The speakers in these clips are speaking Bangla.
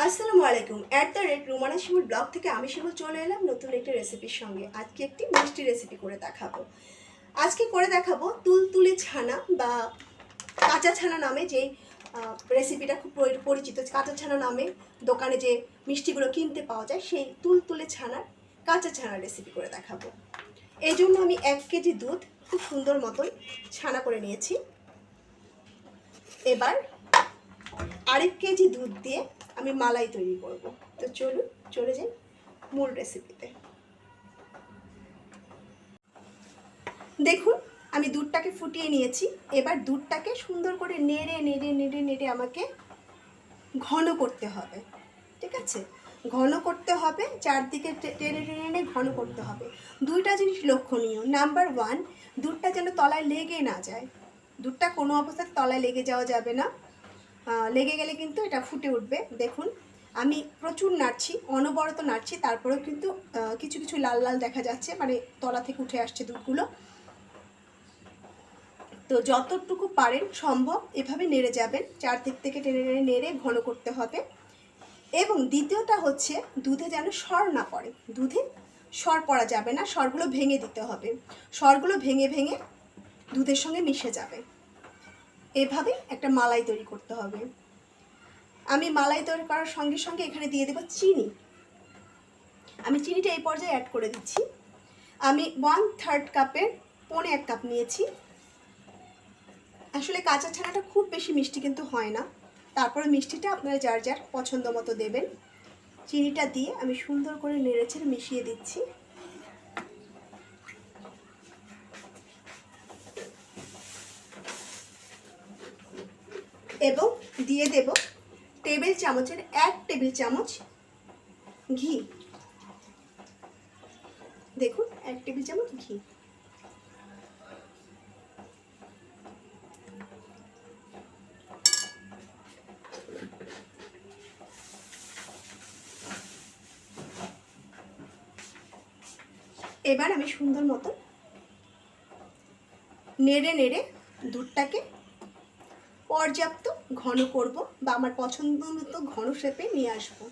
আসসালামু আলাইকুম। রুমানা শিমুল ব্লগ থেকে আমি শিমুল চলে এলাম নতুন একটি রেসিপির সঙ্গে। আজকে একটি মিষ্টি রেসিপি করে দেখাবো। আজকে করে দেখাবো তুলতুলে ছানা বা কাঁচা ছানা নামে যে রেসিপিটা খুব পরিচিত। কাঁচা ছানা নামে দোকানে যে মিষ্টিগুলো কিনতে পাওয়া যায়, সেই তুলতুলে ছানার কাঁচা ছানার রেসিপি করে দেখাবো। এই জন্য আমি 1 কেজি দুধ খুব সুন্দর মতন ছানা করে নিয়েছি। এবার 1.5 কেজি দুধ দিয়ে আমি মালাই তৈরি করব। তো চলুন চলে যাই মূল রেসিপিতে। দেখুন আমি দুধটাকে ফুটিয়ে নিয়েছি। এবার দুধটাকে সুন্দর করে নেড়ে নেড়ে নেড়ে নেড়ে আমাকে ঘন করতে হবে। ঠিক আছে, ঘন করতে হবে, চারদিকে টেনে টেনে টেনে ঘন করতে হবে। দুইটা জিনিস লক্ষণীয়। নাম্বার 1, দুধটা যেন তলায় লেগে না যায়। দুধটা কোনো অবস্থাতে তলায় লেগে যাওয়া যাবে না। লেগে গেলে কিন্তু এটা ফুটে উঠবে। দেখুন আমি প্রচুর নাড়ছি, অনবরত নাড়ছি, তারপরেও কিন্তু কিছু কিছু লাল লাল দেখা যাচ্ছে, মানে তলা থেকে উঠে আসছে দুধগুলো। তো যতটুকু পারেন সম্ভব এভাবে নেড়ে যাবেন, চারদিক থেকে টেনে টেনে নেড়ে ঘন করতে হবে। এবং দ্বিতীয়টা হচ্ছে দুধে যেন সর না পড়ে। দুধে সর পড়া যাবে না, সরগুলো ভেঙে দিতে হবে। সরগুলো ভেঙে ভেঙে দুধের সঙ্গে মিশে যাবে। এভাবে একটা মালাই তৈরি করতে হবে। আমি মালাই তৈরি করার সঙ্গে সঙ্গে এখানে দিয়ে দেব চিনি। আমি চিনিটা এই পর্যায়ে অ্যাড করে দিচ্ছি। আমি 1/3 কাপের 1.25 কাপ নিয়েছি। আসলে কাঁচা ছানাটা খুব বেশি মিষ্টি কিন্তু হয় না, তারপরে মিষ্টিটা আপনারা যার যার পছন্দ মতো দেবেন। চিনিটা দিয়ে আমি সুন্দর করে নেড়েচেড়ে মিশিয়ে দিচ্ছি। এবং দিয়ে দেব টেবিল চামচের 1 টেবিল চামচ ঘি। দেখুন 1 টেবিল চামচ ঘি। এবার আমি সুন্দর মতো নেড়ে নেড়ে দুধটাকে পর্যাপ্ত ঘন করব, বা আমার পছন্দ মতো ঘন শেপে নিয়ে আসবো।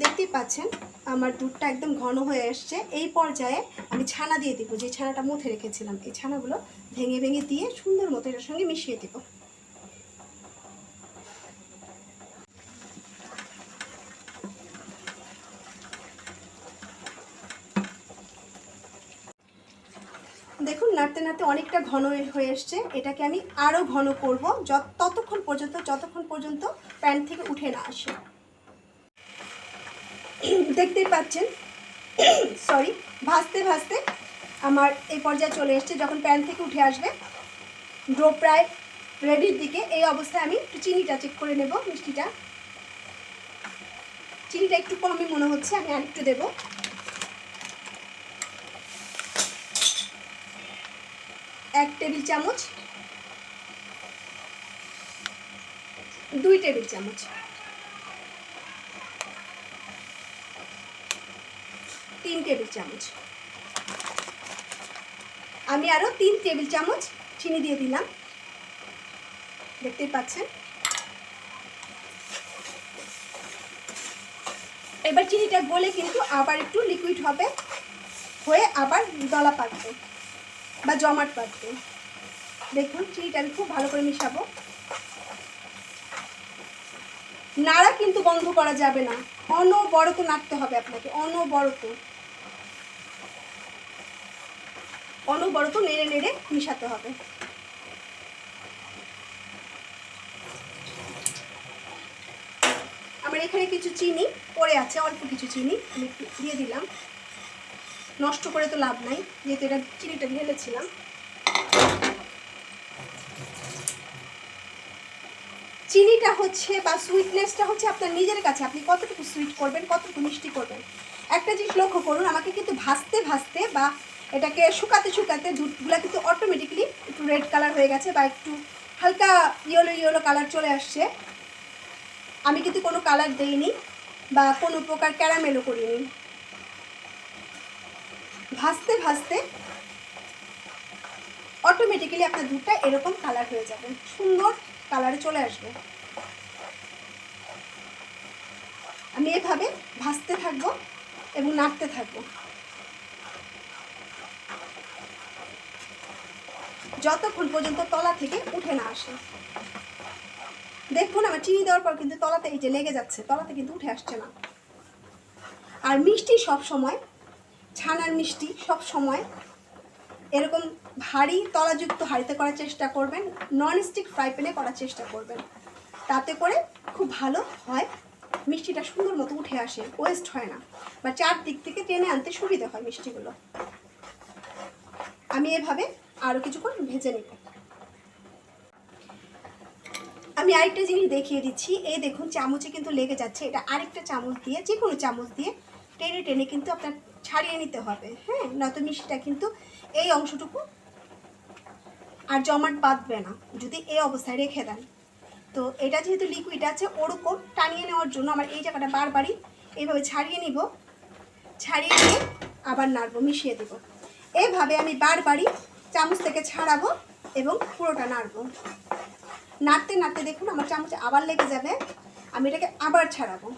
দেখতেই পাচ্ছেন আমার দুধটা একদম ঘন হয়ে আসছে। এই পর্যায়ে আমি ছানা দিয়ে দেবো। যে ছানাটা মুথে রেখেছিলাম, এই ছানাগুলো ভেঙে ভেঙে দিয়ে সুন্দর মতো এটার সঙ্গে মিশিয়ে দেবো। দেখুন নাড়তে নাড়তে অনেকটা ঘন হয়ে এসছে। এটাকে আমি আরও ঘন করব ততক্ষণ পর্যন্ত প্যান থেকে উঠে না আসে। দেখতেই পাচ্ছেন সরি, ভাজতে ভাজতে আমার এই পর্যায়ে চলে এসছে। যখন প্যান থেকে উঠে আসবে, ডো প্রায় রেডির দিকে, এই অবস্থায় আমি একটু চিনিটা চেক করে নেব। চিনিটা একটু কমই মনে হচ্ছে, আমি আরেকটু দেবো। এক টেবিল চামচ, 2 টেবিল চামচ, 3 টেবিল চামচ। আমি আরও 3 টেবিল চামচ চিনি দিয়ে দিলাম। দেখতেই পাচ্ছেন। এবার চিনিটা গলে কিন্তু আবার একটু লিকুইড হবে, হয়ে আবার দলা পাকবে বা জমাট পাকবে। দেখুন চিনিটা আমি খুব ভালো করে মিশাবো। নাড়া কিন্তু বন্ধ করা যাবে না, অনবরত নাড়তে হবে আপনাকে। অনবরত নেড়ে নেড়ে মিশাতে হবে। আমার এখানে কিছু চিনি পড়ে আছে, অল্প কিছু চিনি আমি দিয়ে দিলাম। নষ্ট করে তো লাভ নাই, যেহেতু এটা চিনিটা ঢেলেছিলাম। চিনিটা হচ্ছে বা সুইটনেসটা হচ্ছে আপনার নিজের কাছে, আপনি কতটুকু সুইট করবেন, কতটুকু মিষ্টি করবেন। একটা জিনিস লক্ষ্য করুন, আমাকে কিন্তু ভাজতে ভাজতে বা এটাকে শুকাতে শুকাতে দুধগুলো কিন্তু অটোমেটিক্যালি একটু রেড কালার হয়ে গেছে, বা একটু হালকা ইয়েলো কালার চলে আসছে। আমি কিন্তু কোনো কালার দেইনি বা কোনো প্রকার ক্যারামেলও করিনি। ভাজতে ভাজতে অটোমেটিক্যালি আপনার দুধটা এরকম কালার হয়ে যাবে, সুন্দর কালারে চলে আসবে। আমি এভাবে ভাজতে থাকবো এবং নাড়তে থাকবো যতক্ষণ পর্যন্ত তলা থেকে উঠে না আসে। দেখুন আমার চিনি দেওয়ার পর কিন্তু তলাতে এই যে লেগে যাচ্ছে, তলাতে কিন্তু উঠে আসছে না। আর মিষ্টি সব সময়, ছানার মিষ্টি সব সময় এরকম ভারী তলাযুক্ত হাঁড়িতে করার চেষ্টা করবেন, ননস্টিক ফ্রাই প্যানে করার চেষ্টা করবেন, তাতে করে খুব ভালো হয়, মিষ্টিটা সুন্দর মতো উঠে আসে, ওয়েস্ট হয় না, বা চারদিক থেকে টেনে আনতে সুবিধা হয় মিষ্টিগুলো। আমি এভাবে আরও কিছুক্ষণ ভেজে নেব। আমি আরেকটা জিনিস দেখিয়ে দিচ্ছি, এই দেখুন চামচে কিন্তু লেগে যাচ্ছে, এটা আরেকটা চামচ দিয়ে, যে কোনো চামচ দিয়ে টেনে টেনে কিন্তু আপনার ছাড়িয়ে নিতে হবে, হ্যাঁ, নয়তো মিষ্টিটা কিন্তু এই অংশটুকু আর জমাট বাঁধবে না যদি এই অবস্থায় রেখে দেন। তো এটা যেহেতু লিকুইড আছে, ওরকম টানিয়ে নেওয়ার জন্য আমার এই জায়গাটা বারবারই এইভাবে ছাড়িয়ে নিব, ছাড়িয়ে নিয়ে আবার নাড়বো, মিশিয়ে দেব। এইভাবে আমি বারবারই চামচ থেকে ছাড়াবো এবং পুরোটা নাড়বো। নাড়তে নাড়তে দেখুন আমার চামচে আবার লেগে যাবে, আমি এটাকে আবার ছাড়াবো।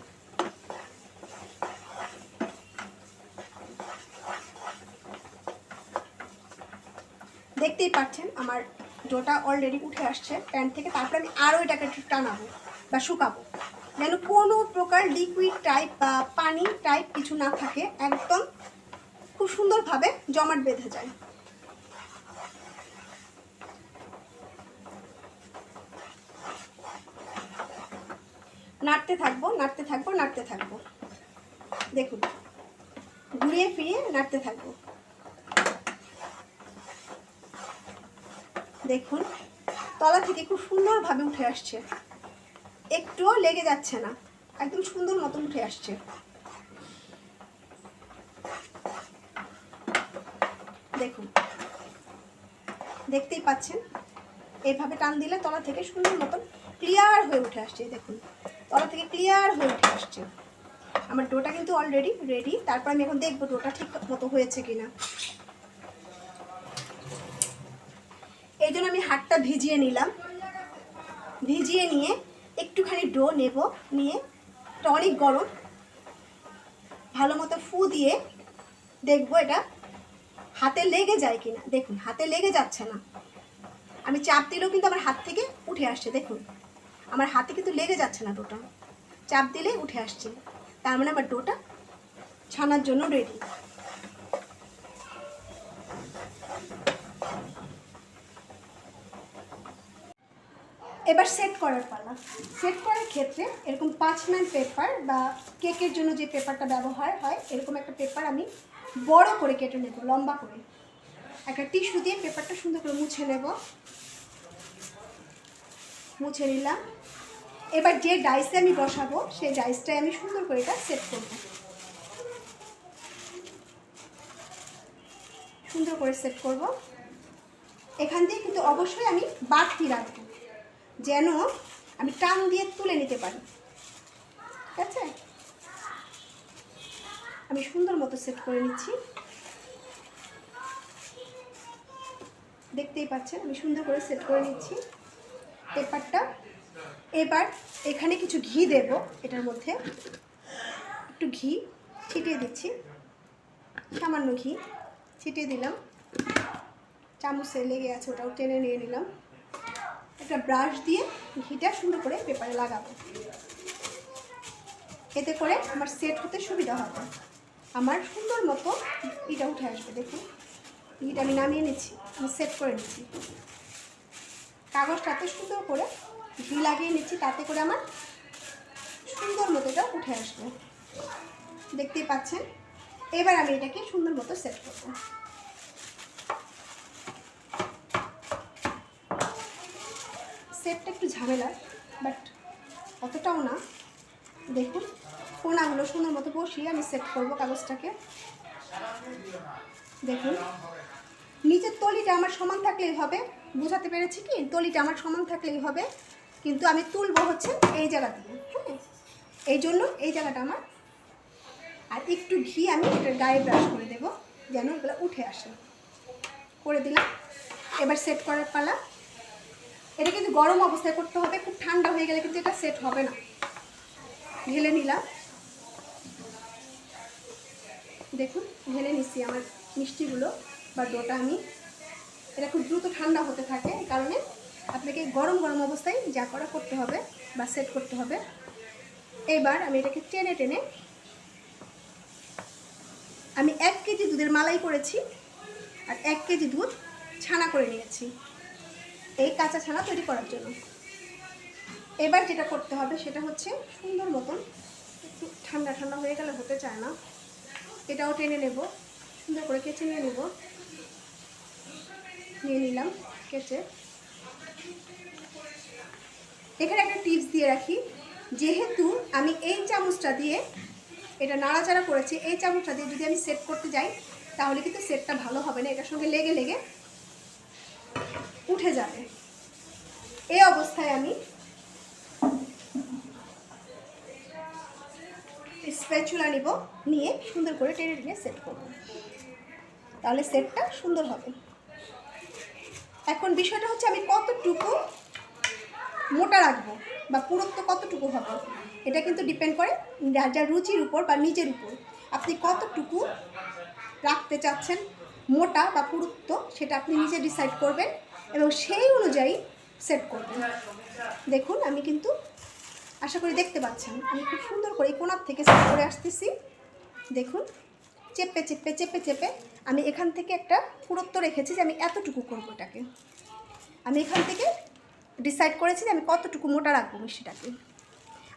দেখতেই পাচ্ছেন আমার ডোটা অলরেডি উঠে আসছে প্যান থেকে। তারপরে আমি আরও এটাকে একটু টানাবো বা শুকাবো, যেন কোনো প্রকার লিকুইড টাইপ বা পানি টাইপ কিছু না থাকে, একদম খুব সুন্দরভাবে জমাট বেঁধে যায়। নাড়তে থাকবো, নাড়তে থাকবো, নাড়তে থাকবো, দেখুন ঘুরিয়ে ফিরিয়ে নাড়তে থাকবো। দেখুন তলা থেকে খুব সুন্দরভাবে উঠে আসছে, একটুও লেগে যাচ্ছে না, একদম সুন্দর মতো উঠে আসছে। দেখুন দেখতেই পাচ্ছেন, এইভাবে টান দিলে তলা থেকে সুন্দর মতন ক্লিয়ার হয়ে উঠে আসছে। দেখুন তলা থেকে ক্লিয়ার হয়ে উঠে আসছে। আমার ডোটা কিন্তু অলরেডি রেডি। তারপর আমি এখন দেখবো ডোটা ঠিক মতো হয়েছে কিনা। এই জন্য আমি হাতটা ভিজিয়ে নিলাম, ভিজিয়ে নিয়ে একটুখানি ডো নেব, নিয়ে এটা অনেক গরম, ভালো মতো ফু দিয়ে দেখবো এটা হাতে লেগে যায় কিনা। দেখুন হাতে লেগে যাচ্ছে না, আমি চাপ দিলেও কিন্তু আমার হাত থেকে উঠে আসছে। দেখুন আমার হাতে কিন্তু লেগে যাচ্ছে না, ডোটা চাপ দিলে উঠে আসছে, তার মানে আমার ডোটা ছানার জন্য রেডি। এবার সেট করার পালা। সেট করার ক্ষেত্রে এরকম 5 পেপার বা কেকের জন্য যে পেপারটা ব্যবহার হয়, এরকম একটা পেপার আমি বড় করে কেটে নেব, লম্বা করে। একটা টিস্যু দিয়ে পেপারটা সুন্দর করে মুছে নেব, মুছে নিলাম। এবার যে ডাইসে আমি বসাবো সেই ডাইসটাই আমি সুন্দর করে এটা সেট করব, সুন্দর করে সেট করব। এখান দিয়ে কিন্তু অবশ্যই আমি বাড়তি রাখবো, যেন আমি টান দিয়ে তুলে নিতে পারি, ঠিক আছে? আমি সুন্দর মতো সেট করে নিচ্ছি, দেখতেই পাচ্ছেন আমি সুন্দর করে সেট করে নিচ্ছি পেপারটা। এবার এখানে কিছু ঘি দেব, এটার মধ্যে একটু ঘি ছিটিয়ে দিচ্ছি, সামান্য ঘি ছিটিয়ে দিলাম, চামচে লেগে আছে ওটাও টেনে নিয়ে নিলাম। একটা ব্রাশ দিয়ে ঘিটা সুন্দর করে পেপারে লাগাবো, এতে করে আমার সেট হতে সুবিধা হবে, আমার সুন্দর মতো ঘিটা উঠে আসবে। দেখুন ঘিটা আমি নামিয়ে নিচ্ছি, আমি সেট করে নিচ্ছি, কাগজটাতে সুন্দর করে ঘি লাগিয়ে নিচ্ছি, তাতে করে আমার সুন্দর মতো এটা উঠে আসবে, দেখতেই পাচ্ছেন। এবার আমি এটাকে সুন্দর মতো সেট করবো। সেটটা একটু ঝামেলা, বাট অতটাও না। দেখুন কোনাগুলো সুন্দর মতো বসিয়ে আমি সেট করব কাগজটাকে। দেখুন নিচের তলিটা আমার সমান থাকলেই হবে, বোঝাতে পেরেছি কি? তলিটা আমার সমান থাকলেই হবে, কিন্তু আমি তুলবো হচ্ছে এই জায়গা দিয়ে, হ্যাঁ, এই জন্য এই জায়গাটা আমার। আর একটু ঘি আমি এটার গায়ে ব্রাশ করে দেবো যেন এগুলো উঠে আসে, করে দিলাম। এবার সেট করার পালা। এটা কিন্তু গরম অবস্থায় করতে হবে, খুব ঠান্ডা হয়ে গেলে কিন্তু এটা সেট হবে না। ঢেলে নিলাম, দেখুন ঢেলে নিচ্ছি আমার মিষ্টিগুলো বা ডোটা। আমি এটা খুব দ্রুত ঠান্ডা হতে থাকে, এই কারণে আপনাকে গরম গরম অবস্থায় যা করা করতে হবে বা সেট করতে হবে। এবার আমি এটাকে টেনে টেনে, আমি 1 কেজি দুধের মালাই করেছি আর 1 কেজি দুধ ছানা করে নিয়েছি এই কাঁচা ছানা তৈরি করার জন্য। এবার যেটা করতে হবে সেটা হচ্ছে সুন্দর মতন, একটু ঠান্ডা ঠান্ডা হয়ে গেলে হতে চায় না, এটাও টেনে নেব, সুন্দর করে কেচে নিয়ে নেব। নিয়ে নিলাম কেচে। এখানে একটা টিপস দিয়ে রাখি, যেহেতু আমি এই চামচটা দিয়ে এটা নাড়াচাড়া করেছি, এই চামচটা দিয়ে যদি আমি সেট করতে যাই তাহলে কিন্তু সেটটা ভালো হবে না, এটার সঙ্গে লেগে লেগে উঠে যাবে। এই অবস্থায় আমি স্প্যাচুলা নিব, নিয়ে সুন্দর করে টেনে টেনে সেট করব, তাহলে সেটটা সুন্দর হবে। এখন বিষয়টা হচ্ছে আমি কতটুকু মোটা রাখবো বা পুরুত্ব কতটুকু হবে, এটা কিন্তু ডিপেন্ড করে যার রুচির উপর বা নিজের উপর। আপনি কতটুকু রাখতে চাচ্ছেন মোটা বা পুরুত্ব, সেটা আপনি নিজে ডিসাইড করবেন এবং সেই অনুযায়ী সেট করবেন। দেখুন আমি কিন্তু, আশা করি দেখতে পাচ্ছেন, আমি খুব সুন্দর করে এই কোণার থেকে সেট করে আসতেছি। দেখুন চেপে চেপে চেপে চেপে আমি এখান থেকে একটা পুরুত্ব রেখেছি যে আমি এতটুকু করবো। এটাকে আমি এখান থেকে ডিসাইড করেছি যে আমি কতটুকু মোটা রাখবো মিষ্টিটাকে।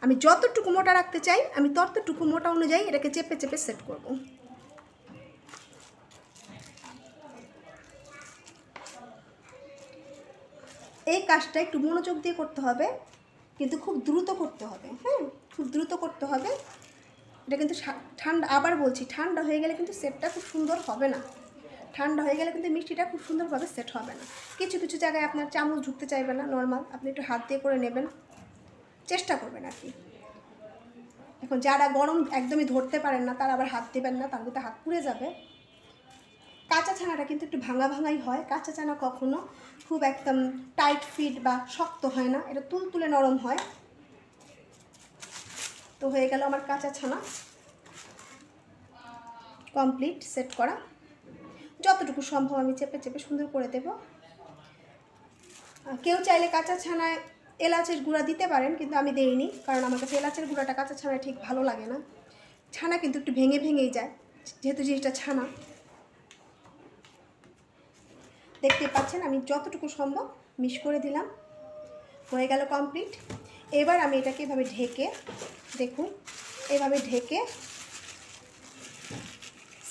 আমি যতটুকু মোটা রাখতে চাই আমি ততটুকু মোটা অনুযায়ী এটাকে চেপে চেপে সেট করব। এই কাজটা একটু মনোযোগ দিয়ে করতে হবে, কিন্তু খুব দ্রুত করতে হবে। হ্যাঁ, খুব দ্রুত করতে হবে। এটা কিন্তু ঠান্ডা, আবার বলছি, ঠান্ডা হয়ে গেলে কিন্তু সেটটা খুব সুন্দর হবে না। ঠান্ডা হয়ে গেলে কিন্তু মিষ্টিটা খুব সুন্দরভাবে সেট হবে না। কিছু কিছু জায়গায় আপনার চামচ ঢুকতে চাইবে না, নর্মাল আপনি একটু হাত দিয়ে করে নেবেন, চেষ্টা করবেন আর কি। এখন যারা গরম একদমই ধরতে পারেন না তারা আবার হাত দেবেন না, তাহলে তো হাত পুড়ে যাবে। কাঁচা ছানাটা কিন্তু একটু ভাঙা ভাঙাই হয়, কাঁচা ছানা কখনো খুব একদম টাইট ফিট বা শক্ত হয় না, এটা তুলতুলে নরম হয়। তো হয়ে গেল আমার কাঁচা ছানা কমপ্লিট সেট করা। যতটুকু সম্ভব আমি চেপে চেপে সুন্দর করে দেব। কেউ চাইলে কাঁচা ছানায় এলাচের গুঁড়া দিতে পারেন, কিন্তু আমি দেইনি, কারণ আমার কাছে এলাচের গুঁড়াটা কাঁচা ছানায় ঠিক ভালো লাগে না। ছানা কিন্তু একটু ভেঙে ভেঙেই যায়, যেহেতু জিনিসটা ছানা। দেখতে পাচ্ছেন আমি যতটুকু সম্ভব মিশ করে দিলাম, হয়ে গেল কমপ্লিট। এবার আমি এটাকে এভাবে ঢেকে, দেখুন এভাবে ঢেকে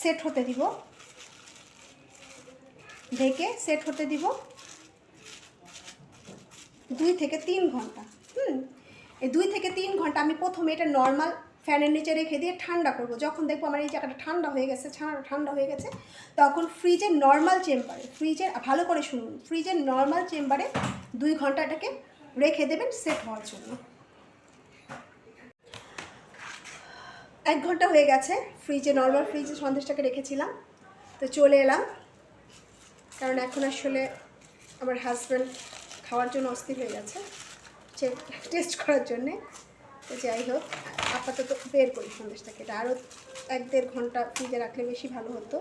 সেট হতে দিব, ঢেকে সেট হতে দিব 2 থেকে 3 ঘন্টা। এই 2 থেকে 3 ঘন্টা আমি প্রথমে এটা নর্মাল ফ্যানের নিচে রেখে দিয়ে ঠান্ডা করব। যখন দেখবো আমার এই জায়গাটা ঠান্ডা হয়ে গেছে, ছানাটা ঠান্ডা হয়ে গেছে, তখন ফ্রিজের নর্মাল চেম্বারে, ফ্রিজের, ভালো করে শুনুন, ফ্রিজের নর্মাল চেম্বারে 2 ঘন্টা এটাকে রেখে দেবেন সেট হওয়ার জন্য। 1 ঘন্টা হয়ে গেছে ফ্রিজে, নর্মাল ফ্রিজে সন্দেশটাকে রেখেছিলাম। তো চলে এলাম, কারণ এখন আসলে আমার হাজব্যান্ড খাওয়ার জন্য অস্থির হয়ে গেছে, টেস্ট করার জন্যে। তো যাই হোক, আপাতত বের করি সন্দেশটাকে, এটা আরও 1-1.5 ঘন্টা ফ্রিজে রাখলে বেশি ভালো হতো,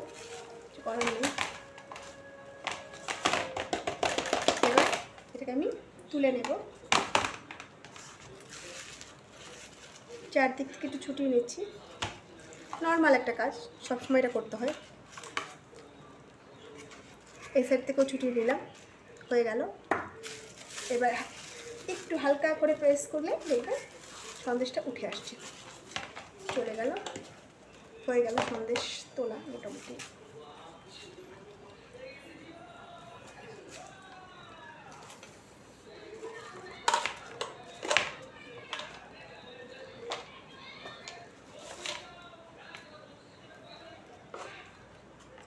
কিছু করার নেই। এবার এটাকে আমি তুলে নেব, চারদিক থেকে একটু ছুটিয়ে নিচ্ছি। নর্মাল একটা কাজ, সবসময় এটা করতে হয়। এই সাইড থেকেও ছুটিয়ে নিলাম, হয়ে গেল। এবার একটু হালকা করে প্রেস করলে দেখবেন সন্দেশটা উঠে আসছে, চলে গেল, হয়ে গেল সন্দেশ তোলা মোটামুটি।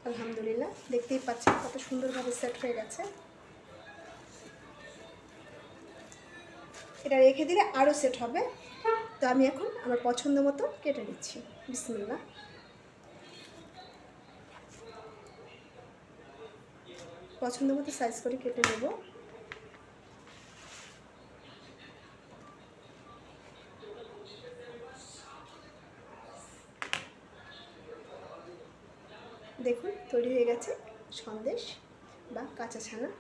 আলহামদুলিল্লাহ, দেখতেই পাচ্ছেন কত সুন্দরভাবে সেট হয়ে গেছে। এটা রেখে দিলে আরও সেট হবে। তো আমি এখন আমার পছন্দ মতো কেটে নিচ্ছি। বিসমিল্লাহ। পছন্দ মতো সাইজ করে কেটে নেব। দেখুন তৈরি হয়ে গেছে সন্দেশ বা কাঁচা ছানা।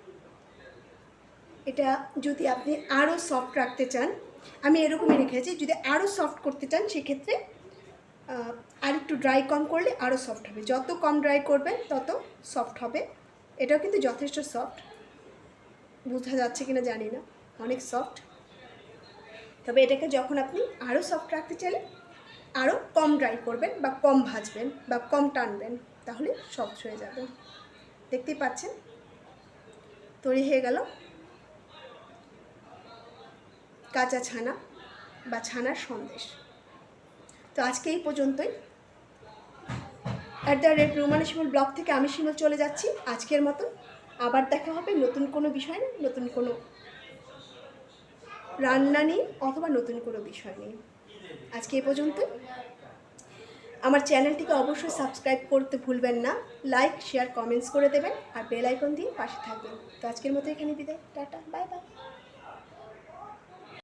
এটা যদি আপনি আরও সফট রাখতে চান, আমি এরকমই রেখেছি, যদি আরও সফট করতে চান সেক্ষেত্রে আর একটু ড্রাই কম করলে আরও সফট হবে। যত কম ড্রাই করবেন তত সফট হবে। এটাও কিন্তু যথেষ্ট সফট, বোঝা যাচ্ছে কিনা জানি না, অনেক সফট। তবে এটাকে যখন আপনি আরও সফট রাখতে চাইলে আরও কম ড্রাই করবেন বা কম ভাজবেন বা কম টানবেন, তাহলে সফট হয়ে যাবে। দেখতেই পাচ্ছেন তৈরি হয়ে গেল কাঁচা ছানা বা ছানার সন্দেশ। তো আজকে এই পর্যন্তই। @রুমানা শিমুল ব্লগ থেকে আমি শিমুল চলে যাচ্ছি আজকের মতো। আবার দেখা হবে নতুন কোনো বিষয় নিয়ে, নতুন কোনো রান্না নিয়ে অথবা নতুন কোনো বিষয় নিয়ে। আজকে এই পর্যন্তই। আমার চ্যানেলটিকে অবশ্যই সাবস্ক্রাইব করতে ভুলবেন না, লাইক শেয়ার কমেন্টস করে দেবেন আর বেল আইকন দিয়ে পাশে থাকবেন। তো আজকের মতো এখানে বিদায়, টাটা, বাই বাই।